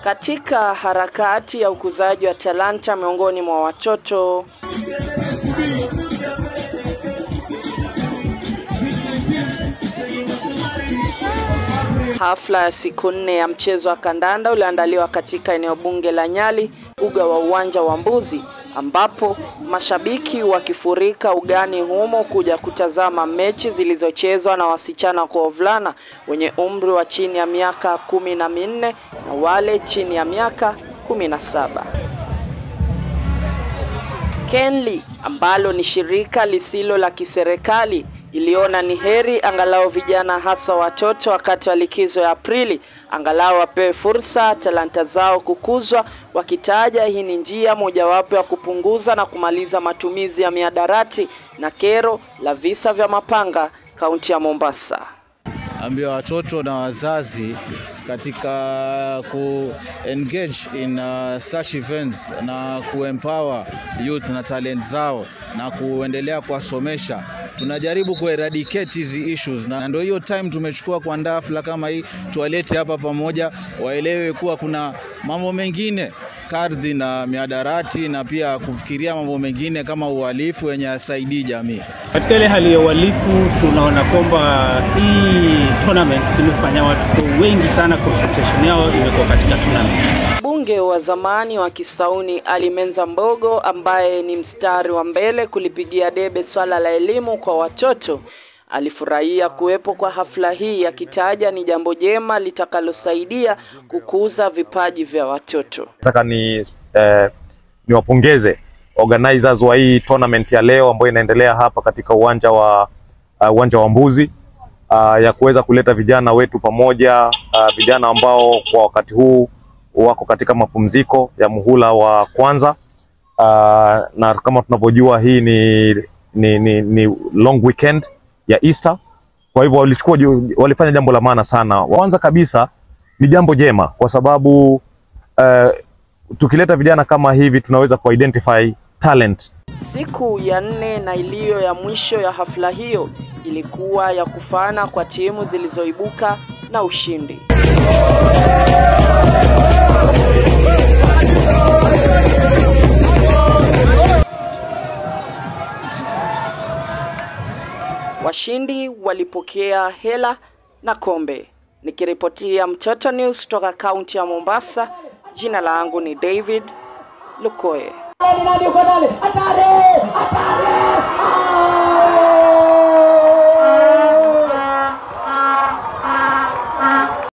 Katika harakati ya ukuzaji wa talanta miongoni mwa watoto, hafla ya siku 4 ya mchezo wa kandanda uliandaliwa katika eneo bunge la Nyali, uga wa uwanja wa Mbuzi, ambapo mashabiki wakifurika ugani humo kuja kutazama mechi zilizochezwa na wasichana kwa wavulana wenye umri wa chini ya miaka 14 na wale chini ya miaka 17. Kenli, ambalo ni shirika lisilo la kiserikali, iliona ni heri angalau vijana hasa watoto wakati wa likizo ya Aprili angalau wapewe fursa talanta zao kukuzwa, wakitaja hii ni njia mojawapo ya kupunguza na kumaliza matumizi ya mihadarati na kero la visa vya mapanga kaunti ya Mombasa. Ambia watoto na wazazi katika engage in such events na empower youth na talent zao na kuendelea kuwasomesha. Tunajaribu eradicate hizi issues, na ndio hiyo time tumechukua kuandaa hafla kama hii, tuwalete hapa pamoja waelewe kuwa kuna mambo mengine kadri na mihadarati na pia kufikiria mambo mengine kama uhalifu yenye yasaidii jamii. Katika ile hali ya uhalifu tunaona kwamba hii tournament imefanya watoto wengi sana, concentration yao imekuwa katika tournament. Bunge wa zamani wa Kisauni Ali Menza Mbogo, ambaye ni mstari wa mbele kulipigia debe swala la elimu kwa watoto, alifurahia kuwepo kwa hafla hii, akitaja ni jambo jema litakalosaidia kukuza vipaji vya watoto. Nataka niwapongeze organizers wa hii tournament ya leo ambayo inaendelea hapa katika uwanja wa Mbuzi, ya kuweza kuleta vijana wetu pamoja, vijana ambao kwa wakati huu wako katika mapumziko ya muhula wa kwanza, na kama tunavyojua hii ni long weekend ya Easter. Kwa hivyo walifanya jambo la maana sana. Kwanza kabisa ni jambo jema kwa sababu tukileta vijana kama hivi tunaweza kuidentify talent. Siku ya 4 na iliyo ya mwisho ya hafla hiyo ilikuwa ya kufana kwa timu zilizoibuka na ushindi. Washindi walipokea hela na kombe. Nikiripotia Mtoto News kutoka kaunti ya Mombasa, jina langu ni David Lukoye.